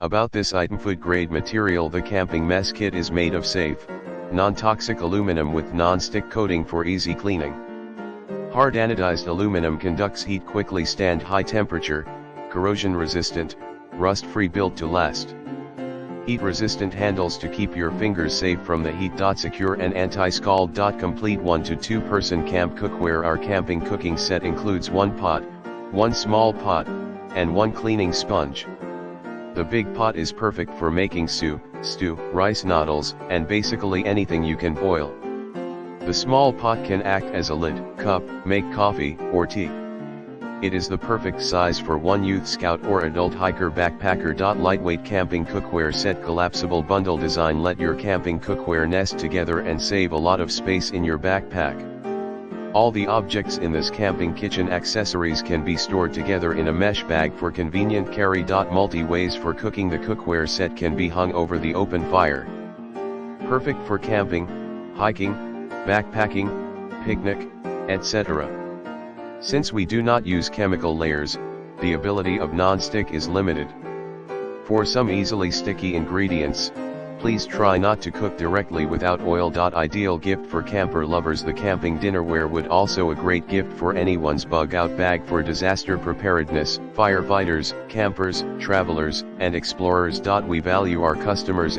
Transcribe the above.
About this item: food-grade material. The camping mess kit is made of safe, non-toxic aluminum with non-stick coating for easy cleaning. Hard anodized aluminum conducts heat quickly, stand high temperature, corrosion resistant, rust-free, built to last. Heat resistant handles to keep your fingers safe from the heat. Secure and anti-scald. Complete 1 to 2 person camp cookware. Our camping cooking set includes 1 pot, 1 small pot, and 1 cleaning sponge. The big pot is perfect for making soup, stew, rice noodles, and basically anything you can boil. The small pot can act as a lid, cup, make coffee, or tea. It is the perfect size for one youth scout or adult hiker backpacker. Lightweight camping cookware set, collapsible bundle design. Let your camping cookware nest together and save a lot of space in your backpack. All the objects in this camping kitchen accessories can be stored together in a mesh bag for convenient carry. Multi ways for cooking. The cookware set can be hung over the open fire. Perfect for camping, hiking, backpacking, picnic, etc. Since we do not use chemical layers, the ability of non-stick is limited. For some easily sticky ingredients, please try not to cook directly without oil. Ideal gift for camper lovers. The camping dinnerware would also a great gift for anyone's bug out bag for disaster preparedness, firefighters, campers, travelers, and explorers. We value our customers'